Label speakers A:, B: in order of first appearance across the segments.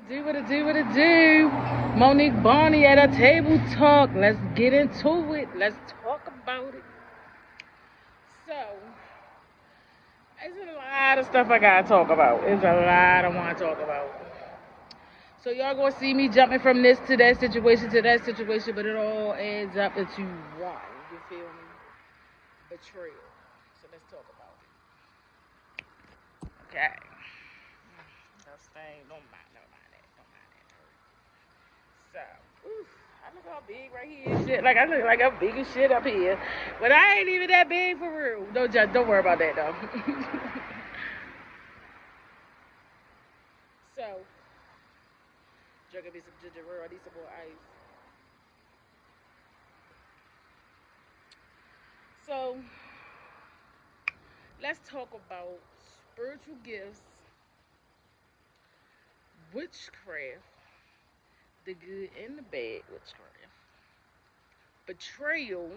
A: What it do? Monique Barney at a table talk. Let's get into it. Let's talk about it. So, there's a lot of stuff I gotta talk about. There's a lot I want to talk about. So y'all gonna see me jumping from this to that situation, but it all adds up into one. You feel me? Betrayal. So let's talk about it. Okay. That's thing. Don't mind that. Don't mind that. So, oof, I look all big right here and shit. Like I look like I'm big as shit up here, but I ain't even that big for real. Don't worry about that though. So, drinking me some ginger ale. I need some more ice. So, let's talk about spiritual gifts, witchcraft, the good and the bad witchcraft, betrayal,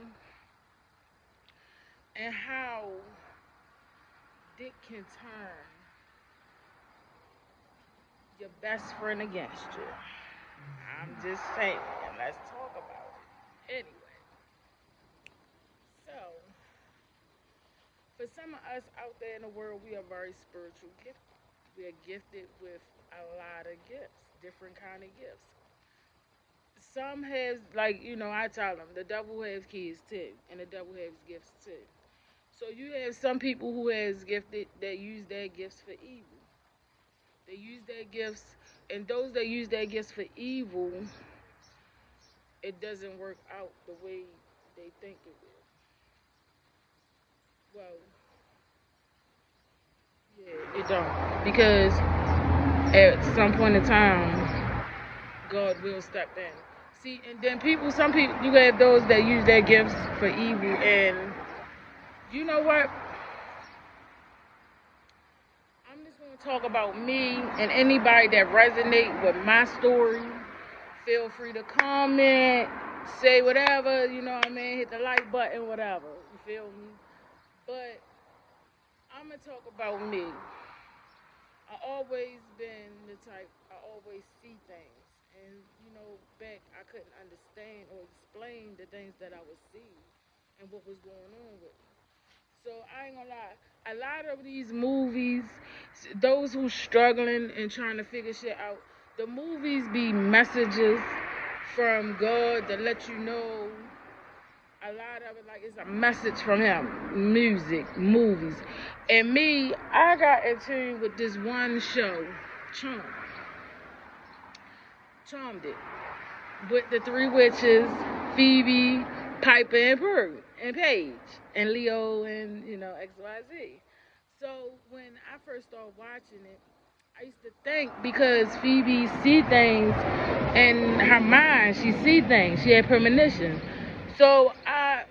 A: and how it can turn your best friend against you. I'm just saying, let's talk about it. Anyway, so for some of us out there in the world, we are very spiritual gifted. We are gifted with a lot of gifts, different kind of gifts. Some have, like, I tell them, the devil has kids too, and the devil has gifts too. So you have some people who has gifted that use their gifts for evil. They use their gifts, and those that use their gifts for evil, it doesn't work out the way they think it will. Well, yeah, it don't, because at some point in time, God will step in. See, and then some people, you have those that use their gifts for evil, and you know what? I'm just going to talk about me, and anybody that resonate with my story. Feel free to comment, say whatever, you know what I mean? Hit the like button, whatever. You feel me? But I'm going to talk about me. I always been the type, I always see things. And, back I couldn't understand or explain the things that I would see and what was going on with me. So I ain't gonna lie. A lot of these movies, those who struggling and trying to figure shit out, the movies be messages from God to let you know. A lot of it, like, it's a message from Him. Music, movies, and me, I got in tune with this one show, Charmed. Charmed it with the three witches, Phoebe, Piper, and Prue, and Paige, and Leo, and XYZ. So when I first started watching it, I used to think, because Phoebe see things in her mind, she see things, she had premonition. So I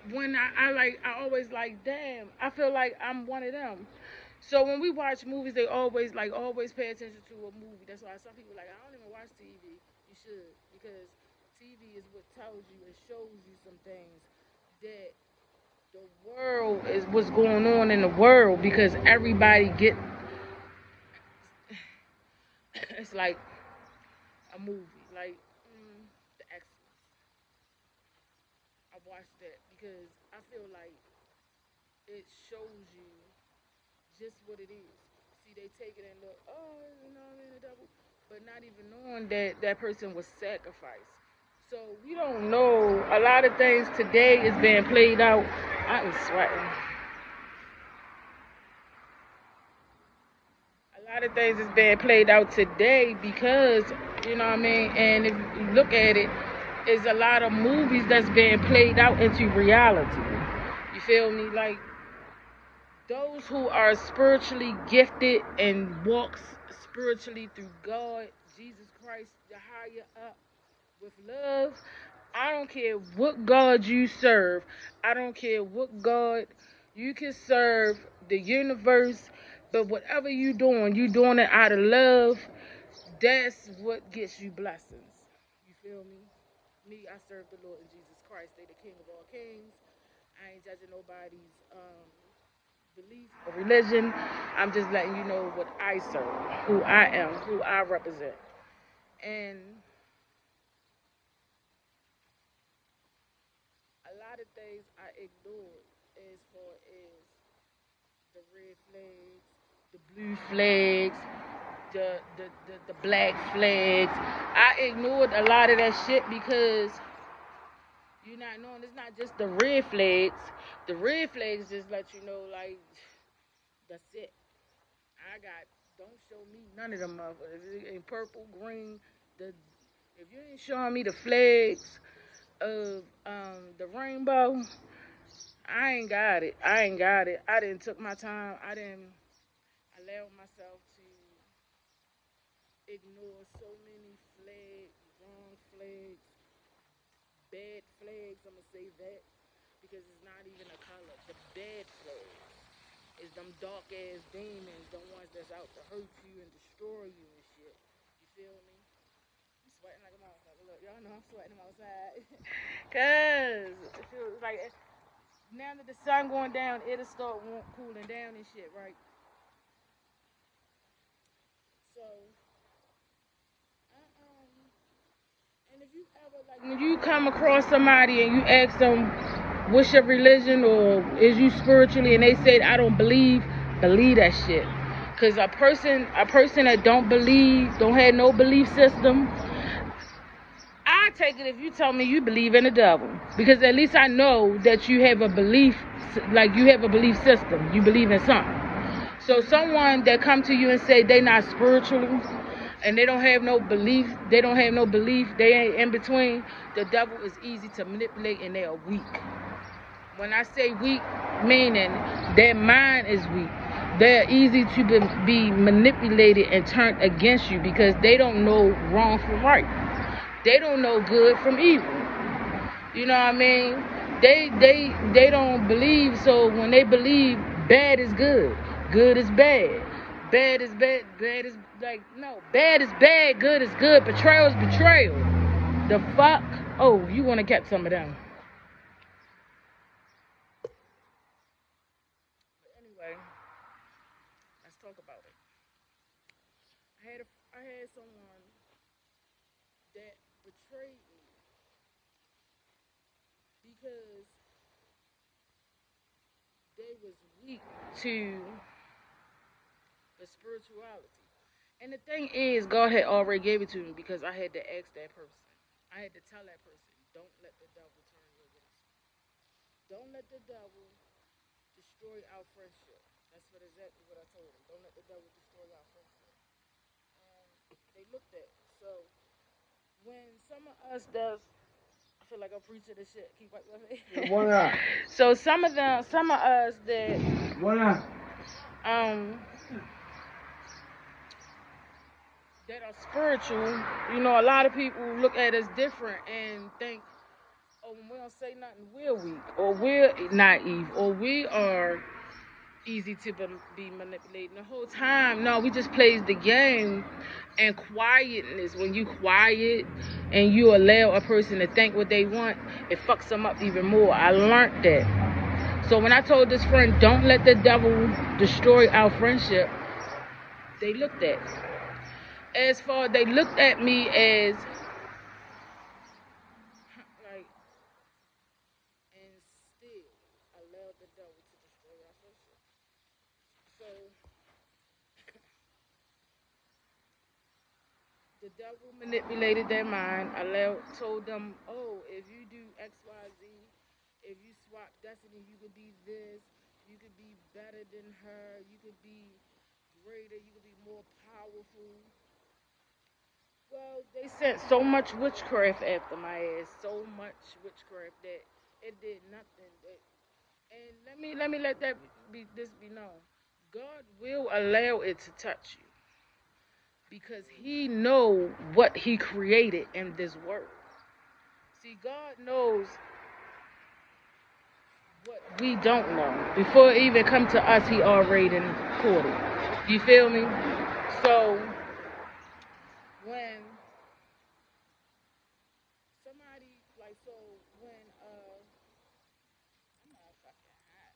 A: always like, damn, I feel like I'm one of them. So when we watch movies, they always pay attention to a movie. That's why some people like, I don't even watch TV. You should, because TV is what tells you and shows you some things that the world is what's going on in the world, because everybody get it's like a movie, like The Exorcist. I watched that because I feel like it shows you just what it is. See, they take it and look, oh, what I mean, the devil, but not even knowing that that person was sacrificed. So we don't know. A lot of things today is being played out. I am sweating. A lot of things is being played out today because, what I mean, and if you look at it, is a lot of movies that's being played out into reality. You feel me? Like, those who are spiritually gifted and walks spiritually through God, Jesus Christ, the higher up, with love. I don't care what God you serve. I don't care what God you can serve, the universe, but whatever you doing it out of love. That's what gets you blessings. You feel me? Me, I serve the Lord and Jesus Christ. They the King of all kings. I ain't judging nobody's belief or religion. I'm just letting you know what I serve, who I am, who I represent. And a lot of things I ignored as far as the red flags, the blue flags, the black flags. I ignored a lot of that shit because you're not knowing it's not just the red flags. The red flags just let you know like that's it. I got don't show me none of them motherfuckers. In purple, green, the if you ain't showing me the flags of the rainbow, I ain't got it. I ain't got it. I didn't took my time. I didn't allow myself to ignore so many flags, wrong flags, bad flags. I'm gonna say that because it's not even a color. The bad flags is them dark ass demons, the ones that's out to hurt you and destroy you and shit. You feel me? I'm sweating like a motherfucker. Look, y'all know I'm sweating outside. Cause like now that the sun going down, it'll start cooling down and shit, right? So, and if you ever like when you come across somebody and you ask them, "What's your religion?" or "Is you spiritually?" and they say, "I don't believe," believe that shit. Cause a person that don't believe, don't have no belief system, I take it if you tell me you believe in the devil, because at least I know that you have a belief, like you have a belief system. You believe in something. So someone that come to you and say they not spiritual and they don't have no belief, they ain't in between. The devil is easy to manipulate and they are weak. When I say weak, meaning their mind is weak. They're easy to be manipulated and turned against you because they don't know wrong from right. They don't know good from evil. You know what I mean? They don't believe. So when they believe, bad is good is bad, bad is bad, bad is like no, bad is bad, good is good, betrayal is betrayal. The fuck? Oh, you want to get some of them? But anyway, let's talk about it. I had someone that betrayed me because they was weak to the spirituality. And the thing is, God had already gave it to me because I had to ask that person. I had to tell that person, don't let the devil turn you against me. Don't let the devil destroy our friendship. That's what exactly what I told them. Don't let the devil destroy our friendship. And they looked at it. So when some of us does, I feel like I'm preaching this shit. Keep up with me. What up? So some of us that what up? Um that are spiritual, you know, a lot of people look at us different and think, oh, when we don't say nothing, we're weak, or we're naive, or we are easy to be manipulated. The whole time, no, we just plays the game. And quietness, when you quiet and you allow a person to think what they want, it fucks them up even more. I learned that. So when I told this friend, don't let the devil destroy our friendship, they looked at me. As far they looked at me as like, and still allowed the devil to destroy our friendship. So the devil manipulated their mind, told them, oh, if you do X, Y, Z, if you swap destiny, you could be this, you could be better than her, you could be greater, you could be more powerful. Well, they sent so much witchcraft after my ass, so much witchcraft that it did nothing. And let that be known. God will allow it to touch you because He know what He created in this world. See, God knows what we don't know. Before it even come to us, He already done caught it. You feel me? So when somebody like so when I'm not fucking hot.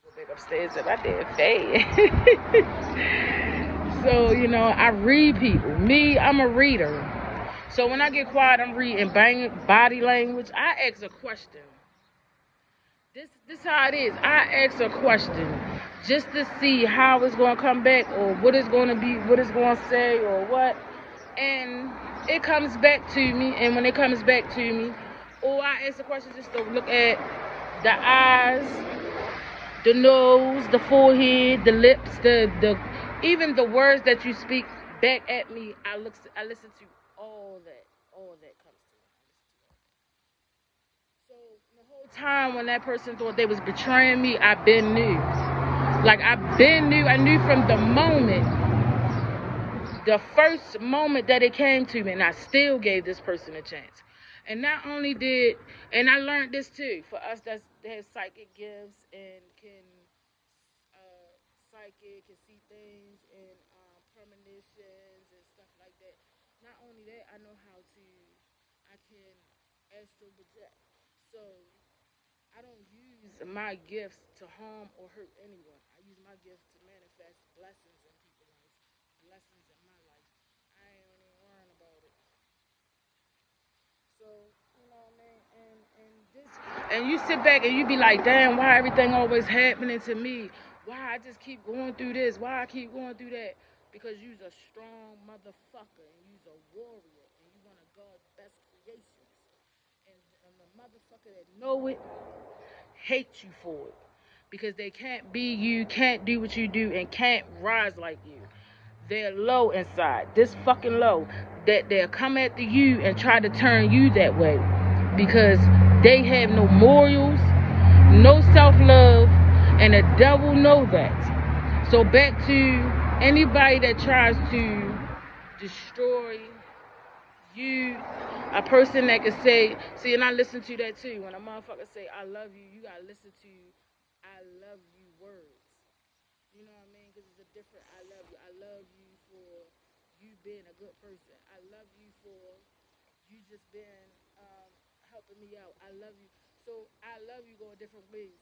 A: Go back upstairs and I did fade. So, you know, I read people. Me, I'm a reader. So when I get quiet, I'm reading body language. I ask a question. This how it is. I ask a question just to see how it's gonna come back or what it's gonna be, what it's gonna say or what. And it comes back to me. And when it comes back to me, or I ask a question just to look at the eyes, the nose, the forehead, the lips, the even the words that you speak back at me. I listen to all that comes to me. So the whole time when that person thought they was betraying me, I been knew. Like I knew from the first moment that it came to me, and I still gave this person a chance. And not only did, and I learned this too, for us that has psychic gifts and can psychic and see things and premonitions and stuff like that. Not only that, I can astral project. So I don't use my gifts to harm or hurt anyone. I use my gifts to manifest blessings in people's lives, blessings in my life. I ain't even worrying about it. So, you know what I mean? And you sit back and you be like, damn, why everything always happening to me? Why I just keep going through this? Why I keep going through that? Because you's a strong motherfucker and you's a warrior and you one of God's best creations. And the motherfucker that know it hates you for it. Because they can't be you, can't do what you do, and can't rise like you. They're low inside, this fucking low, that they'll come after you and try to turn you that way because they have no morals, no self-love, and the devil know that. So back to anybody that tries to destroy you, a person that can say, see, and I listen to that too. When a motherfucker say, I love you, you gotta listen to I love you words. You know what I mean? Because it's a different I love you. I love you for you being a good person. I love you for you just being helping me out. I love you. So I love you go different ways.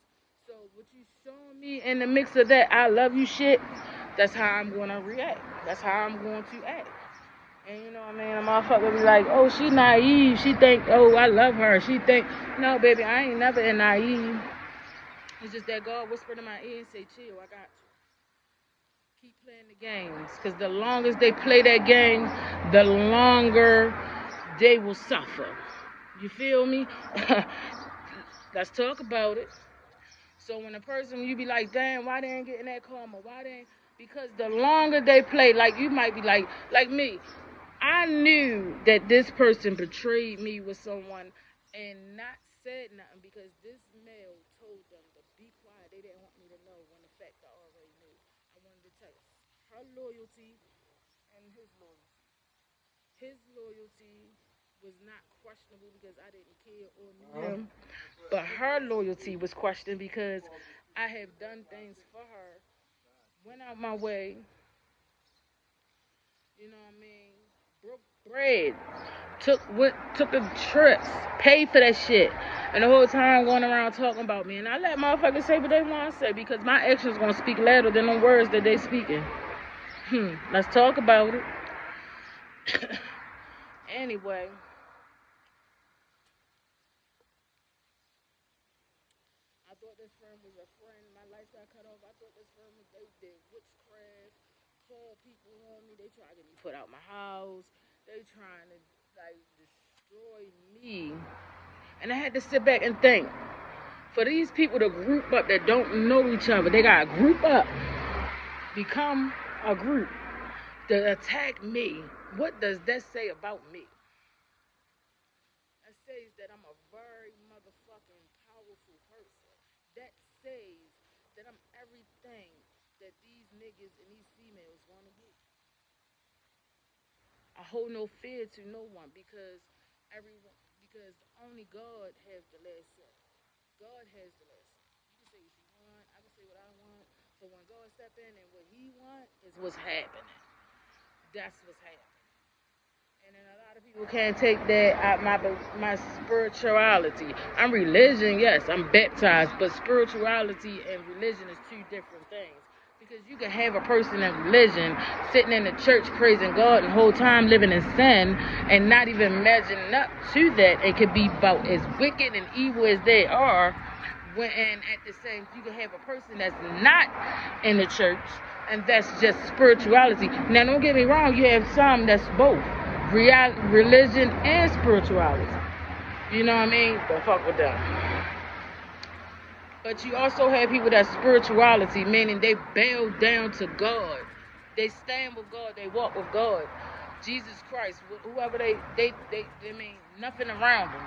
A: So what you showing me in the mix of that I love you shit, that's how I'm gonna react. That's how I'm going to act. And you know what I mean? A motherfucker be like, oh, she naive. She think, oh, I love her. She think, no, baby, I ain't never in naive. It's just that God whispered in my ear and say, chill, I got you. Keep playing the games. Because the longest they play that game, the longer they will suffer. You feel me? Let's talk about it. So when a person, you be like, damn, why they ain't getting that karma? Why they ain't? Because the longer they play, like you might be like me. I knew that this person betrayed me with someone and not said nothing because this male told them to be quiet. They didn't want me to know when the fact I already knew. I wanted to tell her loyalty and his loyalty. His loyalty was not questionable because I didn't care or knew him, but her loyalty was questioned because I have done things for her, went out my way, you know what I mean, broke bread, took the trips, paid for that shit, and the whole time going around talking about me. And I let motherfuckers say what they want to say because my actions gonna speak louder than the words that they speaking. Let's talk about it. Anyway, I thought this friend was a friend. My life got cut off. I thought this friend was they did witchcraft, call people on me. They trying to get me put out my house. They trying to like destroy me. And I had to sit back and think. For these people to group up that don't know each other, they gotta group up, become a group to attack me. What does that say about me? That says that I'm a very motherfucking powerful person. That says that I'm everything that these niggas and these females want to be. I hold no fear to no one because only God has the last say. God has the last say. You can say what you want. I can say what I want. But when God step in and what He want is what's happening. That's what's happening. And then a lot of people can't take that out my spirituality. I'm religion, yes, I'm baptized, but spirituality and religion is two different things. Because you can have a person in religion sitting in the church praising God and the whole time living in sin and not even measuring up to that. It could be about as wicked and evil as they are. And at the same, you can have a person that's not in the church and that's just spirituality. Now, don't get me wrong, you have some that's both religion and spirituality. You know what I mean? Don't fuck with them. But you also have people that spirituality, meaning they bow down to God. They stand with God. They walk with God. Jesus Christ, whoever they mean, nothing around them.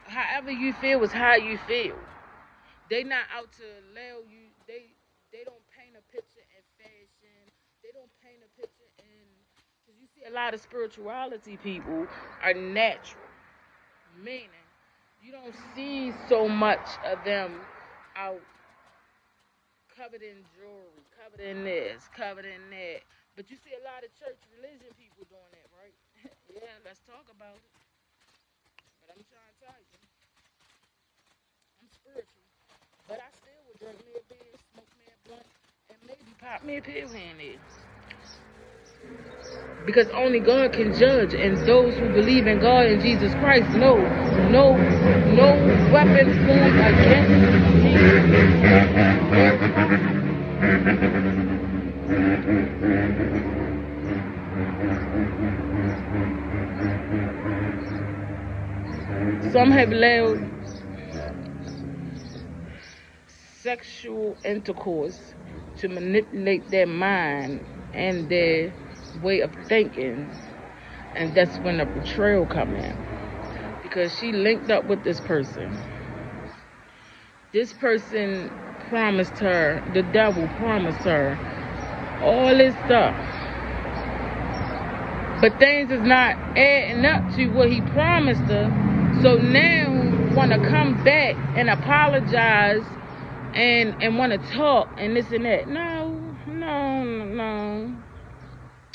A: However you feel is how you feel. They not out to allow you. They don't paint a picture in fashion. They don't paint a picture in. Because you see a lot of spirituality people are natural. Meaning, you don't see so much of them out covered in jewelry, covered in this, covered in that. But you see a lot of church religion people doing that, right? Yeah, let's talk about it. But I'm trying to tell you, I'm spiritual. But I still would drink me a beer, smoke me a blunt, and maybe pop me a pill here and there. Because only God can judge, and those who believe in God and Jesus Christ know no weapon formed against Jesus. Some have allowed sexual intercourse to manipulate their mind and their way of thinking, and that's when the betrayal come in, because she linked up with this person. This person promised her, the devil promised her all this stuff, but things is not adding up to what he promised her. So now want to come back and apologize and want to talk and this and that. No.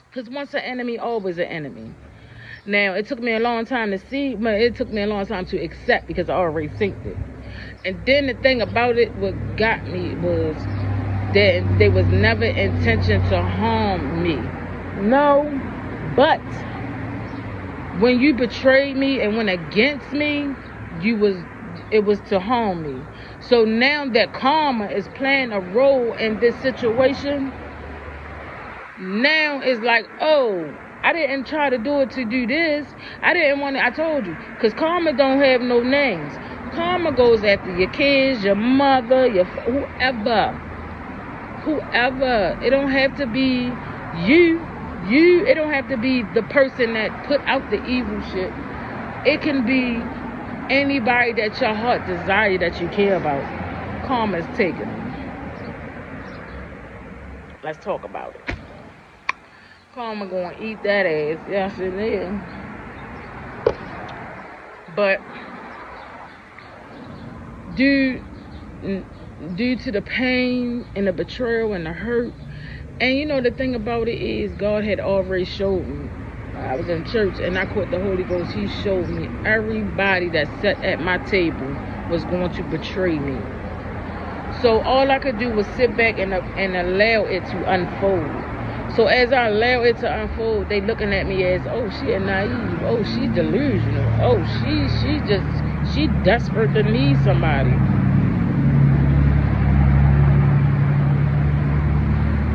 A: Because once an enemy, always an enemy. Now, it took me a long time to see, but it took me a long time to accept because I already synced it. And then the thing about it, what got me was that there was never intention to harm me. No, but when you betrayed me and went against me, it was to harm me. So now that karma is playing a role in this situation, now it's like, oh, I didn't try to do it to do this. I didn't want to, I told you, because karma don't have no names. Karma goes after your kids, your mother, your whoever. It don't have to be you. It don't have to be the person that put out the evil shit. It can be anybody that your heart desire that you care about. Karma's taken. Let's talk about it. Karma gonna eat that ass. Yes, it is. But due to the pain and the betrayal and the hurt, and you know the thing about it is God had already showed me. I was in church and I caught the Holy Ghost. He showed me everybody that sat at my table was going to betray me. So all I could do was sit back and allow it to unfold. So as I allow it to unfold, they looking at me as, oh, she a naive. Oh, she delusional. Oh, she desperate to need somebody.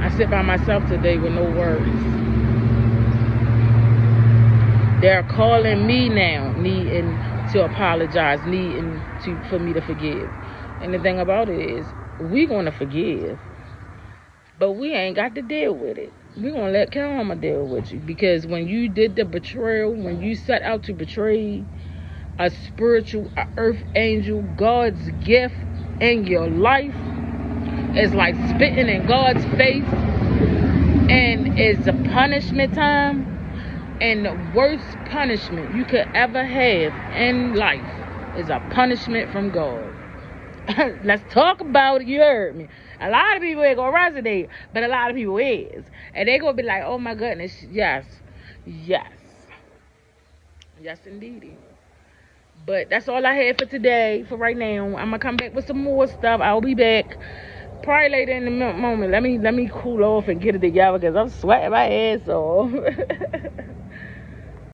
A: I sit by myself today with no words. They're calling me now, needing to apologize, for me to forgive. And the thing about it is, we gonna forgive, but we ain't got to deal with it. We're going to let karma deal with you. Because when you did the betrayal, when you set out to betray a earth angel, God's gift in your life, it's like spitting in God's face. And it's a punishment time. And the worst punishment you could ever have in life is a punishment from God. Let's talk about it. You heard me. A lot of people ain't gonna resonate, but a lot of people is, and they gonna be like, "Oh my goodness, yes, indeedy." But that's all I had for today. For right now, I'm gonna come back with some more stuff. I'll be back Probably later in the moment. Let me cool off and get it together because I'm sweating my ass off.